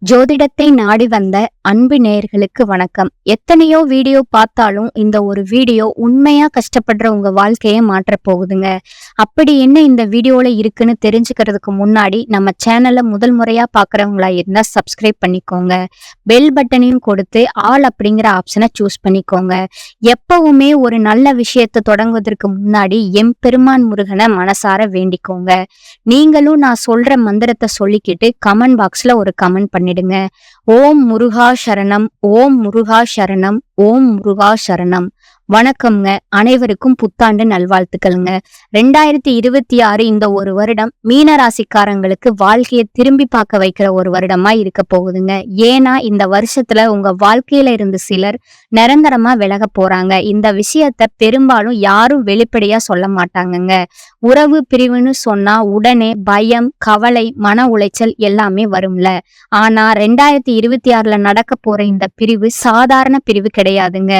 ஜோதிடத்தை நாடி வந்த அன்பு நேயர்களுக்கு வணக்கம். எத்தனையோ வீடியோ பார்த்தாலும் இந்த ஒரு வீடியோ உண்மையா கஷ்டப்படுற உங்க வாழ்க்கையை மாற்ற போகுதுங்க. அப்படி என்ன இந்த வீடியோல இருக்குன்னு தெரிஞ்சுக்கிறதுக்கு முன்னாடி நம்ம சேனலை முதல் முறையா பாக்குறவங்களா இருந்தா சப்ஸ்கிரைப் பண்ணிக்கோங்க. பெல் பட்டனையும் கொடுத்து ஆல் அப்படிங்கிற ஆப்ஷனை சூஸ் பண்ணிக்கோங்க. எப்பவுமே ஒரு நல்ல விஷயத்தை தொடங்குவதற்கு முன்னாடி எம்பெருமான் முருகனை மனசார வேண்டிக்கோங்க. நீங்களும் நான் சொல்ற மந்திரத்தை சொல்லிக்கிட்டு கமெண்ட் பாக்ஸ்ல ஒரு கமெண்ட் பண்ணிடுங்க. ஓம் முருகா சரணம், ஓம் முருகா சரணம், ஓம் முருகா சரணம். வணக்கம்ங்க. அனைவருக்கும் புத்தாண்டு நல்வாழ்த்துக்கள்ங்க. 2026 இந்த ஒரு வருடம் மீன ராசிக்காரங்களுக்கு வாழ்க்கையை திரும்பி பார்க்க வைக்கிற ஒரு வருடமா இருக்க போகுதுங்க. ஏன்னா இந்த வருஷத்துல உங்க வாழ்க்கையில இருந்து சிலர் நிரந்தரமா விலக போறாங்க. இந்த விஷயத்த பெரும்பாலும் யாரும் வெளிப்படையா சொல்ல மாட்டாங்கங்க. உறவு பிரிவுன்னு சொன்னா உடனே பயம், கவலை, மன உளைச்சல் எல்லாமே வரும்ல. ஆனா 2026ல நடக்க போற இந்த பிரிவு சாதாரண பிரிவு கிடையாதுங்க.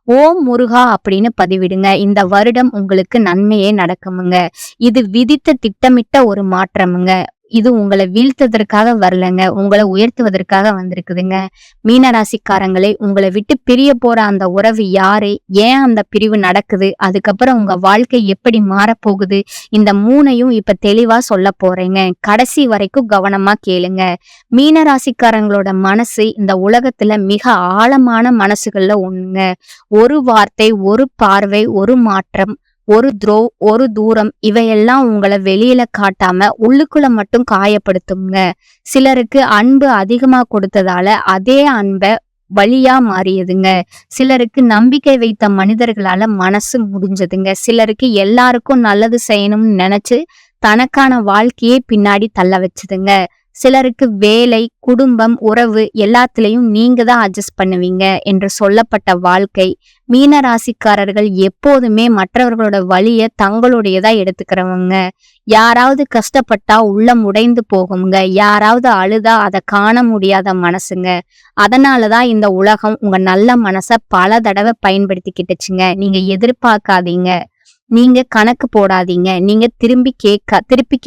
ஓம் முருகா அப்படின்னு பதிவிடுங்க. இந்த வருடம் உங்களுக்கு நன்மையே நடக்குமுங்க. இது விதித்த திட்டமிட்ட ஒரு மாற்றமுங்க. இது உங்களை வீழ்த்ததற்காக வரலங்க, உங்களை உயர்த்துவதற்காக வந்திருக்குதுங்க. மீனராசிக்காரங்களே, உங்களை விட்டு பிரிய போற அந்த உறவு யாரு, ஏன் அந்த பிரிவு நடக்குது, அதுக்கப்புறம் உங்க வாழ்க்கை எப்படி மாறப்போகுது, இந்த மூணையும் இப்ப தெளிவா சொல்ல போறேங்க. கடைசி வரைக்கும் கவனமா கேளுங்க. மீனராசிக்காரங்களோட மனசு இந்த உலகத்துல மிக ஆழமான மனசுகள்ல ஒண்ணுங்க. ஒரு வார்த்தை, ஒரு பார்வை, ஒரு மாற்றம், ஒரு தூரம், இவையெல்லாம் உங்களை வெளியில காட்டாம உள்ளுக்குள்ள மட்டும் காயப்படுத்துங்க. சிலருக்கு அன்பு அதிகமா கொடுத்ததால அதே அன்பை வலியா மாறியதுங்க. சிலருக்கு நம்பிக்கை வைத்த மனிதர்களால மனசு முடிஞ்சதுங்க. சிலருக்கு எல்லாருக்கும் நல்லது செய்யணும்னு நினைச்சு தனக்கான வாழ்க்கையே பின்னாடி தள்ள வச்சதுங்க. சிலருக்கு வேலை, குடும்பம், உறவு எல்லாத்துலயும் நீங்க தான் அட்ஜஸ்ட் பண்ணுவீங்க என்று சொல்லப்பட்ட வாழ்க்கை. மீன ராசிக்காரர்கள் எப்போதுமே மற்றவர்களோட வலிய தங்களுடையதா எடுத்துக்கிறவங்க. யாராவது கஷ்டப்பட்டா உள்ளம் உடைந்து போகுங்க. யாராவது அழுதா அதை காண முடியாத மனசுங்க. அதனாலதான் இந்த உலகம் உங்க நல்ல மனச பல தடவை பயன்படுத்திக்கிட்டுச்சுங்க. நீங்க எதிர்பார்க்காதீங்க, நீங்க கணக்கு போடாதீங்க, நீங்க திருப்பி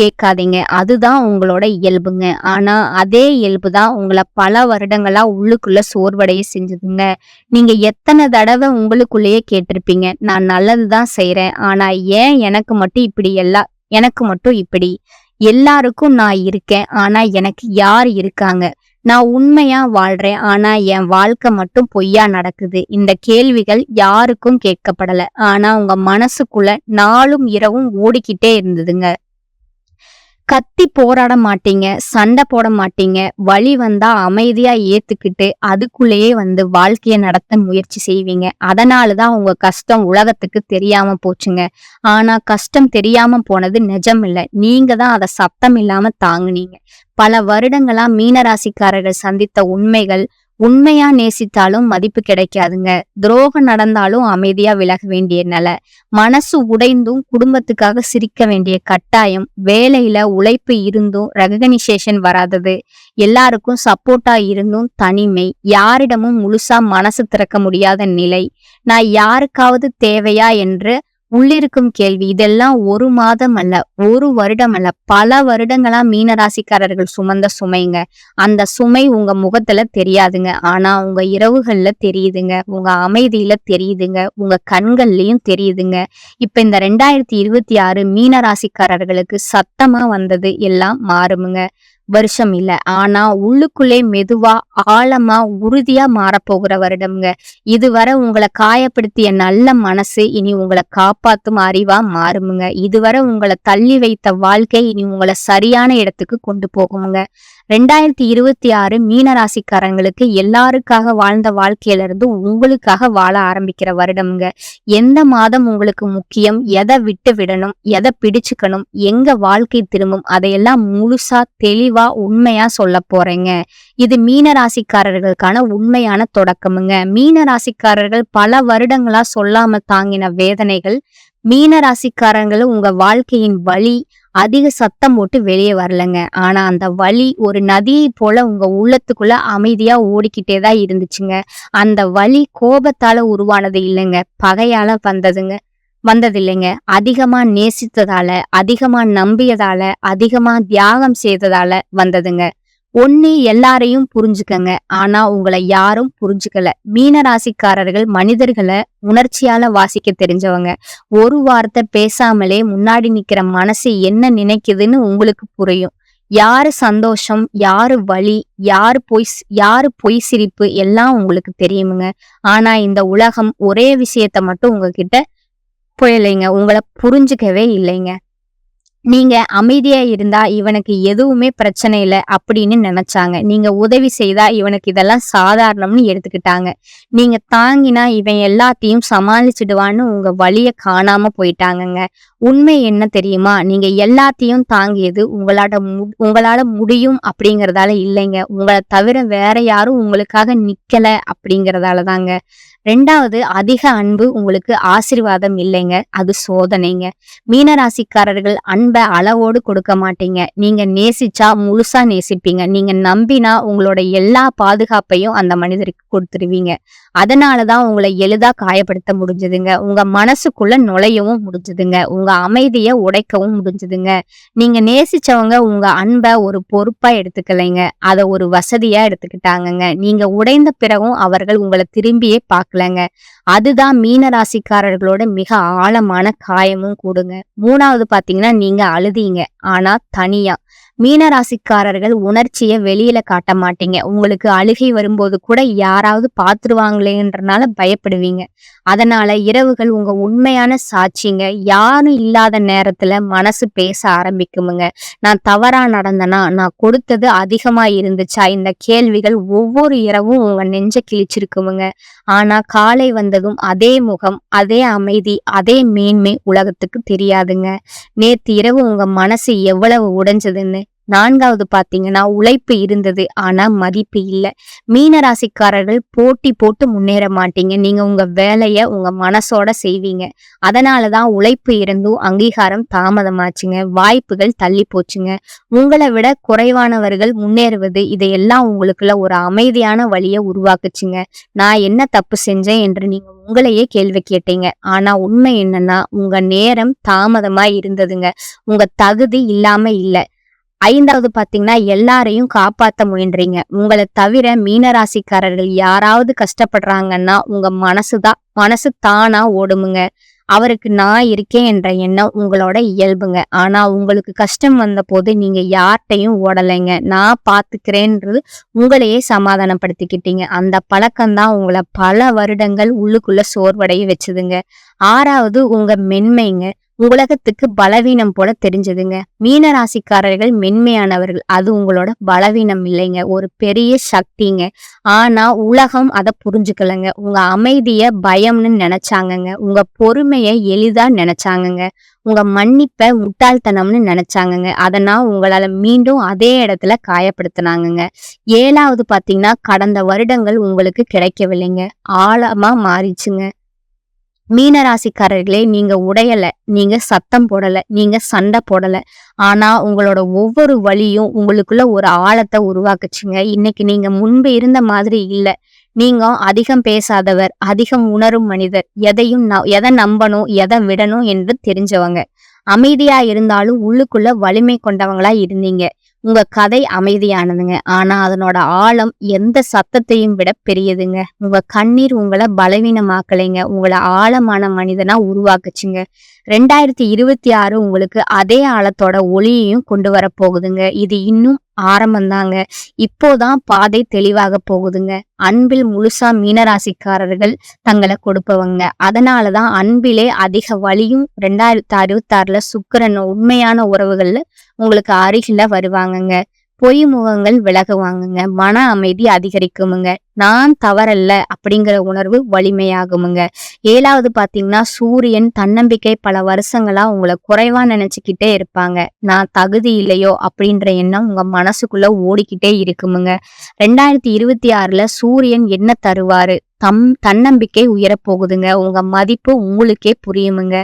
கேட்காதீங்க. அதுதான் உங்களோட இயல்புங்க. ஆனா அதே இயல்பு தான் உங்களை பல வருடங்களா உள்ளுக்குள்ள சோர்வடைய செஞ்சதுங்க. நீங்க எத்தனை தடவை உங்களுக்குள்ளேயே கேட்டிருப்பீங்க, நான் நல்லதுதான் செய்யறேன், ஆனா ஏன் எனக்கு மட்டும் இப்படி, எல்லாருக்கும் நான் இருக்கேன், ஆனா எனக்கு யார் இருக்காங்க, நான் உண்மையா வாழ்றேன், ஆனா என் வாழ்க்கை மட்டும் பொய்யா நடக்குது. இந்த கேள்விகள் யாருக்கும் கேட்கப்படல. ஆனா உங்க மனசுக்குள்ள நாளும் இரவும் ஓடிக்கிட்டே இருந்ததுங்க. கத்தி போராட மாட்டீங்க, சண்டை போட மாட்டீங்க. வலி வந்தா அமைதியா ஏத்துக்கிட்டு அதுக்குள்ளேயே வாழ்க்கைய நடத்த முயற்சி செய்வீங்க. அதனாலதான் உங்க கஷ்டம் உலகத்துக்கு தெரியாம போச்சுங்க. ஆனா கஷ்டம் தெரியாம போனது நிஜம் இல்ல, நீங்க தான் அதை சத்தம் இல்லாம தாங்குனீங்க. பல வருடங்களா மீனராசிக்காரர்கள் சந்தித்த உண்மைகள். உண்மையா நேசித்தாலும் மதிப்பு கிடைக்காதுங்க. துரோகம் நடந்தாலும் அமைதியா விலக வேண்டிய நிலை, மனசு உடைந்தும் குடும்பத்துக்காக சிரிக்க வேண்டிய கட்டாயம், வேலையில உழைப்பு இருந்தும் ரெகக்னிசேஷன் வராதது, எல்லாருக்கும் சப்போர்ட்டா இருந்தும் தனிமை, யாரிடமும் முழுசா மனசு திறக்க முடியாத நிலை, நான் யாருக்காவது தேவையா என்று உள்ளிருக்கும் கேள்வி. இதெல்லாம் ஒரு மாதம் அல்ல, ஒரு வருடம் அல்ல, பல வருடங்களா மீனராசிக்காரர்கள் சுமந்த சுமைங்க. அந்த சுமை உங்க முகத்துல தெரியாதுங்க, ஆனா உங்க இரவுகள்ல தெரியுதுங்க, உங்க அமைதியில தெரியுதுங்க, உங்க கண்கள்லயும் தெரியுதுங்க. இப்ப இந்த 2026 மீனராசிக்காரர்களுக்கு சத்தமா வந்தது எல்லாம் மாறுமுங்க. வருஷம் இல்ல, ஆனா உள்ளுக்குள்ளே மெதுவா ஆழமா உறுதியா மாறப்போகிற வருடம்ங்க. இதுவரை உங்களை காயப்படுத்திய நல்ல மனசு இனி உங்களை காப்பாத்தும் அறிவா மாறுமுங்க. இதுவரை உங்களை தள்ளி வைத்த வாழ்க்கை இனி உங்களை சரியான இடத்துக்கு கொண்டு போகுமுங்க. 2026 மீனராசிக்காரங்களுக்கு எல்லாருக்காக வாழ்ந்த வாழ்க்கையில இருந்து உங்களுக்காக வாழ ஆரம்பிக்கிற வருடம்ங்க. எந்த மாதம் உங்களுக்கு முக்கியம், எதை விட்டு விடணும், எதை பிடிச்சுக்கணும், எங்க வாழ்க்கை திரும்பும், அதையெல்லாம் முழுசா தெளிவா உண்மையா சொல்ல போறேங்க. இது மீனராசிக்காரர்களுக்கான உண்மையான தொடக்கமுங்க. மீனராசிக்காரர்கள் பல வருடங்களா சொல்லாம தாங்கின வேதனைகள். மீனராசிக்காரங்களும் உங்க வாழ்க்கையின் வலி அதிக சத்தம் போட்டு வெளியே வரலங்க. ஆனா அந்த வலி ஒரு நதியை போல உங்க உள்ளத்துக்குள்ள அமைதியா ஓடிக்கிட்டேதான் இருந்துச்சுங்க. அந்த வலி கோபத்தால உருவானது இல்லைங்க, பகையால வந்ததில்லைங்க. அதிகமா நேசித்ததால, அதிகமா நம்பியதால, அதிகமா தியாகம் செய்ததால வந்ததுங்க. ஒண்ணு எல்லாரையும் புரிஞ்சுக்கங்க. ஆனா உங்களை யாரும் புரிஞ்சுக்கல. மீன ராசிக்காரர்கள் மனிதர்களை உணர்ச்சியால வாசிக்க தெரிஞ்சவங்க. ஒரு வார்த்தை பேசாமலே முன்னாடி நிக்கிற மனசு என்ன நினைக்குதுன்னு உங்களுக்கு புரியும். யாரு சந்தோஷம், யாரு வலி, யாரு பொய் சிரிப்பு எல்லாம் உங்களுக்கு தெரியுமுங்க. ஆனா இந்த உலகம் ஒரே விஷயத்த மட்டும் உங்ககிட்ட புரியலைங்க. உங்களை புரிஞ்சுக்கவே இல்லைங்க. நீங்க அமைதியா இருந்தா இவனுக்கு எதுவுமே பிரச்சனை இல்ல அப்படின்னு நினைச்சாங்க. நீங்க உதவி செய்தா இவனுக்கு இதெல்லாம் சாதாரணம்னு எடுத்துக்கிட்டாங்க. நீங்க தாங்கினா இவன் எல்லாத்தையும் சமாளிச்சிடுவான்னு உங்க வழிய காணாம போயிட்டாங்கங்க. உண்மை என்ன தெரியுமா? நீங்க எல்லாத்தையும் தாங்கியது உங்களால முடியும் அப்படிங்கறதால இல்லைங்க. உங்களை தவிர வேற யாரும் உங்களுக்காக நிக்கல அப்படிங்கறதால தாங்க. 2வது, அதிக அன்பு உங்களுக்கு ஆசீர்வாதம் இல்லைங்க, அது சோதனைங்க. மீனராசிக்காரர்கள் அன்பை அளவோடு கொடுக்க மாட்டீங்க. நீங்க நேசிச்சா முழுசா நேசிப்பீங்க. நீங்க நம்பினா உங்களோட எல்லா பாதுகாப்பையும் அந்த மனிதருக்கு கொடுத்துருவீங்க. அதனாலதான் உங்களை எளிதா காயப்படுத்த முடிஞ்சதுங்க. உங்க மனசுக்குள்ள நுழையவும் முடிஞ்சதுங்க. உங்க அமைதியை உடைக்கவும் முடிஞ்சதுங்க. நீங்க நேசிச்சவங்க உங்க அன்பை ஒரு பொறுப்பா எடுத்துக்கலைங்க, அதை ஒரு வசதியா எடுத்துக்கிட்டாங்கங்க. நீங்க உடைந்த பிறகும் அவர்கள் உங்களை திரும்பியே பார்க்கலங்க. அதுதான் மீன ராசிக்காரர்களோட மிக ஆழமான காயமும் கூடுங்க. 3வது பாத்தீங்கன்னா, நீங்க அழுதீங்க, ஆனா தனியா. மீன ராசிக்காரர்கள் உணர்ச்சியை வெளியில காட்ட மாட்டீங்க. உங்களுக்கு அழுகை வரும்போது கூட யாராவது பாத்துருவாங்களேன்றனால பயப்படுவீங்க. அதனால இரவுகள் உங்க உண்மையான சாட்சிங்க. யாரும் இல்லாத நேரத்துல மனசு பேச ஆரம்பிக்குமுங்க. நான் தவறா நடந்தனா, நான் கொடுத்தது அதிகமா இருந்துச்சா, இந்த கேள்விகள் ஒவ்வொரு இரவும் உங்க நெஞ்ச கிழிச்சிருக்குமுங்க. ஆனா காலை வந்ததும் அதே முகம், அதே அமைதி, அதே மேன்மை உலகத்துக்கு தெரியாதுங்க. நேத்து இரவு உங்க மனசு எவ்வளவு உடைஞ்சதுன்னு. 4வது பாத்தீங்கன்னா, உழைப்பு இருந்தது ஆனா மதிப்பு இல்ல. மீன ராசிக்காரர்கள் போட்டி போட்டு முன்னேற மாட்டீங்க. நீங்க உங்க வேலைய உங்க மனசோட செய்வீங்க. அதனாலதான் உழைப்பு இருந்தும் அங்கீகாரம் தாமதமாச்சுங்க. வாய்ப்புகள் தள்ளி போச்சுங்க. உங்களை விட குறைவானவர்கள் முன்னேறுவது இதையெல்லாம் உங்களுக்குள்ள ஒரு அமைதியான வழியை உருவாக்குச்சுங்க. நான் என்ன தப்பு செஞ்சேன் என்று நீங்க உங்களையே கேள்வி கேட்டீங்க. ஆனா உண்மை என்னன்னா, உங்க நேரம் தாமதமா இருந்ததுங்க. உங்க தகுதி இல்லாம இல்ல. 5வது பாத்தீங்கன்னா, எல்லாரையும் காப்பாத்த முயன்றீங்க. உங்களை தவிர மீனராசிக்காரர்கள் யாராவது கஷ்டப்படுறாங்கன்னா உங்க மனசு தானா ஓடுமுங்க. அவருக்கு நான் இருக்கேன் என்ற எண்ணம் உங்களோட இயல்புங்க. ஆனா உங்களுக்கு கஷ்டம் வந்த போது நீங்க யார்கிட்டையும் ஓடலைங்க. நான் பாத்துக்கிறேன்றது உங்களையே சமாதானப்படுத்திக்கிட்டீங்க. அந்த பழக்கம்தான் உங்களை பல வருடங்கள் உள்ளுக்குள்ள சோர்வடைய வச்சதுங்க. 6வது, உங்க மென்மைங்க. உலகத்துக்கு பலவீனம் போல தெரிஞ்சதுங்க. மீன ராசிக்காரர்கள் மென்மையானவர்கள், அது உங்களோட பலவீனம் இல்லைங்க, ஒரு பெரிய சக்திங்க. ஆனா உலகம் அதை புரிஞ்சுக்கலங்க. உங்க அமைதிய பயம்னு நினைச்சாங்கங்க. உங்க பொறுமைய எளிதா நினைச்சாங்கங்க. உங்க மன்னிப்ப முட்டாள்தனம்னு நினைச்சாங்கங்க. அதனால் உங்களால மீண்டும் அதே இடத்துல காயப்படுத்தினாங்கங்க. 7வது பாத்தீங்கன்னா, கடந்த வருடங்கள் உங்களுக்கு கிடைக்கவில்லைங்க, ஆழமா மாறிச்சுங்க. மீனராசிக்காரர்களே, நீங்க உடையல, நீங்க சத்தம் போடல, நீங்க சண்டை போடல. ஆனா உங்களோட ஒவ்வொரு வழியும் உங்களுக்குள்ள ஒரு ஆழத்தை உருவாக்குச்சுங்க. இன்னைக்கு நீங்க முன்பு இருந்த மாதிரி இல்ல. நீங்க அதிகம் பேசாதவர், அதிகம் உணரும் மனிதர். எதை நம்பணும், எதை விடணும் என்று தெரிஞ்சவங்க. அமைதியா இருந்தாலும் உள்ளுக்குள்ள வலிமை கொண்டவங்களா இருந்தீங்க. உங்க கதை அமைதியானதுங்க. ஆனா அதனோட ஆழம் எந்த சத்தத்தையும் விட பெரியதுங்க. உங்க கண்ணீர் உங்களை பலவீனமாக்கலைங்க, உங்களை ஆழமான மனிதனா உருவாக்குச்சுங்க. 2026 உங்களுக்கு அதே ஆழத்தோட ஒளியையும் கொண்டு வர போகுதுங்க. இது இன்னும் ஆரம்பம்தாங்க. இப்போதான் பாதை தெளிவாக போகுதுங்க. அன்பில் முழுசா மீனராசிக்காரர்கள் தங்களை கொடுப்பவங்க. அதனாலதான் அன்பிலே அதிக வலியும் 2066 சுக்கிரன் உண்மையான உறவுகள்ல உங்களுக்கு அருகில வருவாங்கங்க. பொய் முகங்கள் விலகுவாங்கங்க. மன அமைதி அதிகரிக்குமுங்க. நான் தவறல்ல அப்படிங்கிற உணர்வு வலிமையாகுமுங்க. 7வது பாத்தீங்கன்னா, சூரியன் தன்னம்பிக்கை. பல வருஷங்களா உங்களை குறைவா நினைச்சுக்கிட்டே இருப்பாங்க. நான் தகுதி இல்லையோ அப்படின்ற எண்ணம் உங்க மனசுக்குள்ள ஓடிக்கிட்டே இருக்குமுங்க. 2026 சூரியன் என்ன தருவாரு? தன்னம்பிக்கை உயரப்போகுதுங்க. உங்க மதிப்பு உங்களுக்கே புரியுமுங்க.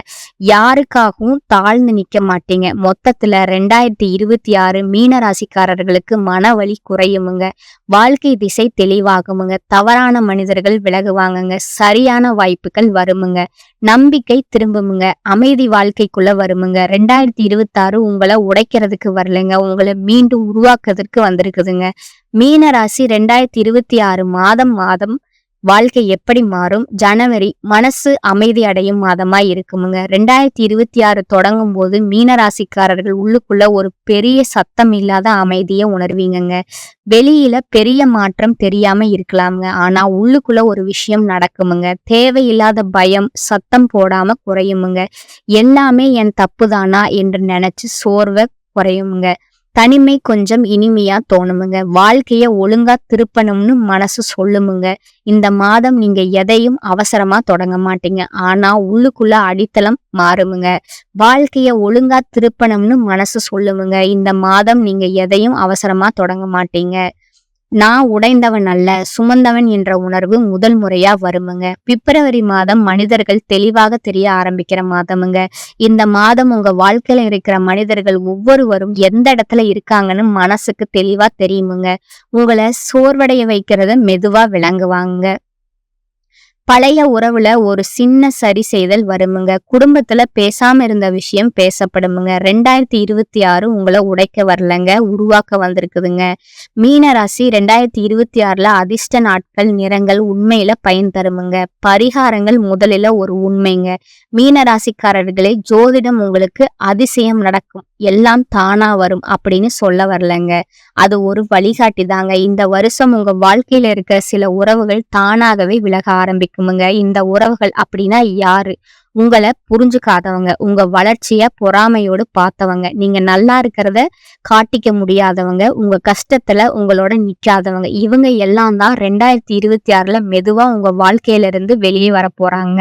யாருக்காகவும் தாழ்ந்து நிக்க மாட்டீங்க. மொத்தத்துல 2026 மீன ராசிக்காரர்களுக்கு மனவலி குறையுமுங்க. வாழ்க்கை திசை தெளிவாகுமுங்க. இருக்குமுங்க. தவறான மனிதர்கள் விலகுவாங்கங்க. சரியான வாய்ப்புகள் வருமுங்க. நம்பிக்கை திரும்புமுங்க. அமைதி வாழ்க்கைக்குள்ள வருமுங்க. 2026 உங்களை உடைக்கிறதுக்கு வரலைங்க. உங்களை மீண்டும் உருவாக்குறதுக்கு வந்திருக்குதுங்க. மீன ராசி 2026 மாதம் வாழ்க்கை எப்படி மாறும்? ஜனவரி மனசு அமைதி அடையும் மாதமா இருக்குமுங்க. 2026 தொடங்கும் போது மீனராசிக்காரர்கள் உள்ளுக்குள்ள ஒரு பெரிய சத்தம் இல்லாத அமைதியை உணர்வீங்கங்க. வெளியில பெரிய மாற்றம் தெரியாம இருக்கலாமுங்க. ஆனா உள்ளுக்குள்ள ஒரு விஷயம் நடக்குமுங்க. தேவையில்லாத பயம் சத்தம் போடாம குறையுமுங்க. எல்லாமே என் தப்புதானா என்று நினைச்சு சோர்வை குறையுமுங்க. தனிமை கொஞ்சம் இனிமையா தோணுமுங்க. வாழ்க்கைய ஒழுங்கா திருப்பணும்னு மனசு சொல்லுமுங்க. இந்த மாதம் நீங்க எதையும் அவசரமா தொடங்க மாட்டீங்க. ஆனா உள்ளுக்குள்ள அடித்தளம் மாறுமுங்க. வாழ்க்கைய ஒழுங்கா திருப்பணும்னு மனசு சொல்லுமுங்க. இந்த மாதம் நீங்க எதையும் அவசரமா தொடங்க மாட்டீங்க. நான் உடைந்தவன் அல்ல, சுமந்தவன் என்ற உணர்வு முதல் முறையா வருமுங்க. பிப்ரவரி மாதம் மனிதர்கள் தெளிவாக தெரிய ஆரம்பிக்கிற மாதமுங்க. இந்த மாதம் உங்க வாழ்க்கையில இருக்கிற மனிதர்கள் ஒவ்வொருவரும் எந்த இடத்துல இருக்காங்கன்னு மனசுக்கு தெளிவா தெரியுமுங்க. உங்களை சோர்வடைய வைக்கிறத மெதுவா விளங்குவாங்க. பழைய உறவுல ஒரு சின்ன சரி செய்தல் வருமுங்க. குடும்பத்துல பேசாம இருந்த விஷயம் பேசப்படுமுங்க. 2026 உங்களை உடைக்க வரலங்க, உருவாக்க வந்திருக்குதுங்க. மீனராசி 2026ல அதிர்ஷ்ட நாட்கள் நிறங்கள் உண்மையில பயன் தருமுங்க. பரிகாரங்கள் முதலில் ஒரு உண்மைங்க. மீனராசிக்காரர்களே, ஜோதிடம் உங்களுக்கு அதிசயம் நடக்கும், எல்லாம் தானா வரும் அப்படின்னு சொல்ல வரலங்க. அது ஒரு வழிகாட்டி தாங்க. இந்த வருஷம் உங்க வாழ்க்கையில இருக்க சில உறவுகள் தானாகவே விலக ஆரம்பிக்குமுங்க. இந்த உறவுகள் அப்படின்னா யாரு? உங்களை புரிஞ்சுக்காதவங்க, உங்க வளர்ச்சிய பொறாமையோடு பார்த்தவங்க, நீங்க நல்லா இருக்கிறத காட்டிக்க முடியாதவங்க, உங்க கஷ்டத்துல உங்களோட நிக்காதவங்க, இவங்க எல்லாம் தான் 2026ல மெதுவா உங்க வாழ்க்கையில இருந்து வெளியே வர போறாங்க.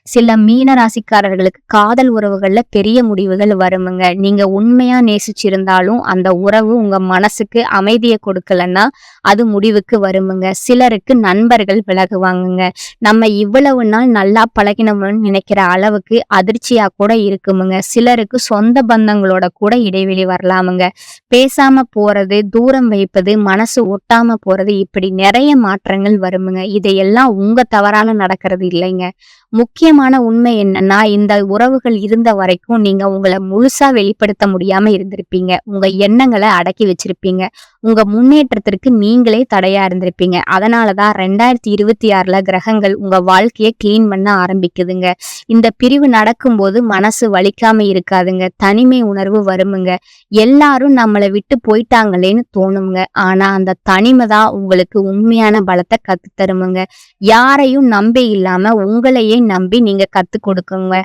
சில மீன ராசிக்காரர்களுக்கு காதல் உறவுகள்ல பெரிய முடிவுகள் வருமுங்க. நீங்க உண்மையா நேசிச்சிருந்தாலும் அந்த உறவு உங்க மனசுக்கு அமைதியை கொடுக்கலன்னா அது முடிவுக்கு வருமுங்க. சிலருக்கு நண்பர்கள் விலகுவாங்கங்க. நம்ம இவ்வளவு நாள் நல்லா பழகினோம்னு நினைக்கிற அளவுக்கு அதிர்ச்சியா கூட இருக்குமுங்க. சிலருக்கு சொந்த பந்தங்களோட கூட இடைவெளி வரலாமுங்க. பேசாம போறது, தூரம் வைப்பது, மனசு ஒட்டாம போறது, இப்படி நிறைய மாற்றங்கள் வருமுங்க. இதையெல்லாம் உங்க தவறால நடக்கிறது இல்லைங்க. முக்கியமான உண்மை என்னன்னா, இந்த உறவுகள் இருந்த வரைக்கும் நீங்க உங்களை முழுசா வெளிப்படுத்த முடியாம இருந்திருப்பீங்க. உங்க எண்ணங்களை அடக்கி வச்சிருப்பீங்க. உங்க முன்னேற்றத்திற்கு நீங்களே தடையா இருந்திருப்பீங்க. அதனாலதான் 2026ல கிரகங்கள் உங்க வாழ்க்கைய கிளீன் பண்ண ஆரம்பிக்குதுங்க. இந்த பிரிவு நடக்கும்போது மனசு வலிக்காம இருக்காதுங்க. தனிமை உணர்வு வருமுங்க. எல்லாரும் நம்மளை விட்டு போயிட்டாங்களேன்னு தோணுங்க. ஆனா அந்த தனிமை தான் உங்களுக்கு உண்மையான பலத்தை கத்து தருமுங்க. யாரையும் நம்பி இல்லாம உங்களையே நம்பி நீங்க கத்து கொடுக்குங்க.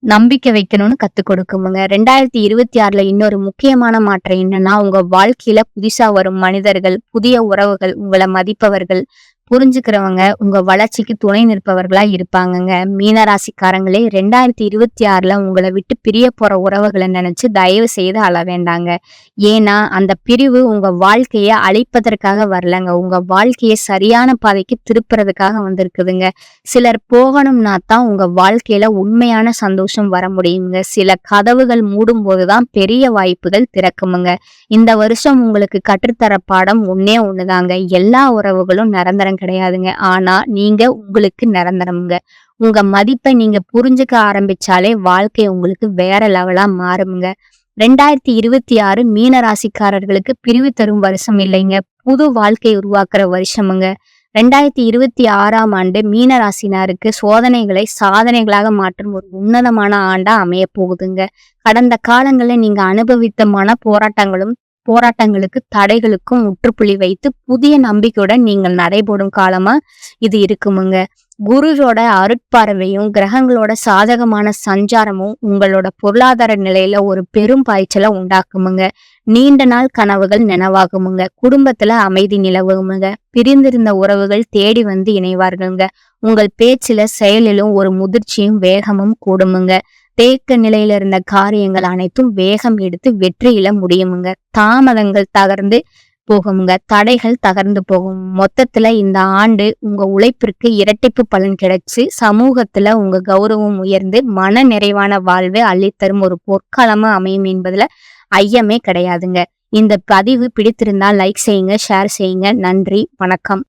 நம்பிக்கை வைக்கணும்னு கத்து கொடுக்குமுங்க. 2026ல இன்னொரு முக்கியமான மாற்றம் என்னன்னா, உங்க வாழ்க்கையில புதுசா வரும் மனிதர்கள், புதிய உறவுகள், உங்களை மதிப்பவர்கள், புரிஞ்சுக்கிறவங்க, உங்க வளர்ச்சிக்கு துணை நிற்பவர்களா இருப்பாங்கங்க. மீனராசிக்காரங்களே, 2026ல உங்களை விட்டு பிரிய போற உறவுகளை நினைச்சு தயவு செய்து அழ வேண்டாங்க. ஏன்னா அந்த பிரிவு உங்க வாழ்க்கைய அழிப்பதற்காக வரலங்க. உங்க வாழ்க்கைய சரியான பாதைக்கு திருப்புறதுக்காக வந்திருக்குதுங்க. சிலர் போகணும்னா தான் உங்க வாழ்க்கையில உண்மையான சந்தோஷம் வர முடியுங்க. சில கதவுகள் மூடும் போதுதான் பெரிய வாய்ப்புகள் திறக்குமுங்க. இந்த வருஷம் உங்களுக்கு கற்றுத்தர பாடம் ஒன்னே ஒண்ணுதாங்க. எல்லா உறவுகளும் நிரந்தரம் கிடையாதுங்க. ஆனா நீங்க உங்களுக்கு நிரந்தரம்ங்க. உங்க மதிப்பை நீங்க புரிஞ்சுக்க ஆரம்பிச்சாலே வாழ்க்கை உங்களுக்கு வேற லெவலா மாறுமுங்க. 2026 மீன ராசிக்காரர்களுக்கு பிரிவு தரும் வருஷம் இல்லைங்க, புது வாழ்க்கை உருவாக்குற வருஷமுங்க. 2026ஆம் ஆண்டு மீன ராசினாருக்கு சோதனைகளை சாதனைகளாக மாற்றும் ஒரு உன்னதமான ஆண்டா அமைய போகுதுங்க. கடந்த காலங்களில் நீங்க அனுபவித்த போராட்டங்களுக்கு தடைகளுக்கும் முற்றுப்புள்ளி வைத்து புதிய நம்பிக்கையுடன் நீங்கள் நடைபோடும் காலமா இது இருக்குமுங்க. குருவோட அருட்பார்வையும் கிரகங்களோட சாதகமான சஞ்சாரமும் உங்களோட பொருளாதார நிலையில ஒரு பெரும் பாய்ச்சலை உண்டாக்குமுங்க. நீண்ட நாள் கனவுகள் நினைவாகுமுங்க. குடும்பத்துல அமைதி நிலவுமுங்க. பிரிந்திருந்த உறவுகள் தேடி வந்து இணைவார்களுங்க. உங்கள் பேச்சுல செயலிலும் ஒரு முதிர்ச்சியும் வேகமும் கூடுமுங்க. தேக்க நிலையில இருந்த காரியங்கள் அனைத்தும் வேகம் எடுத்து வெற்றியில முடியுமுங்க. தாமதங்கள் தகர்ந்து போகுங்க. தடைகள் தகர்ந்து போகும். மொத்தத்துல இந்த ஆண்டு உங்க உழைப்பிற்கு இரட்டிப்பு பலன் கிடைச்சு சமூகத்துல உங்க கௌரவம் உயர்ந்து மன நிறைவான வாழ்வை அள்ளித்தரும் ஒரு பொற்காலமா அமையும் என்பதுல ஐயமே கிடையாதுங்க. இந்த பதிவு பிடித்திருந்தா லைக் செய்யுங்க, ஷேர் செய்யுங்க. நன்றி, வணக்கம்.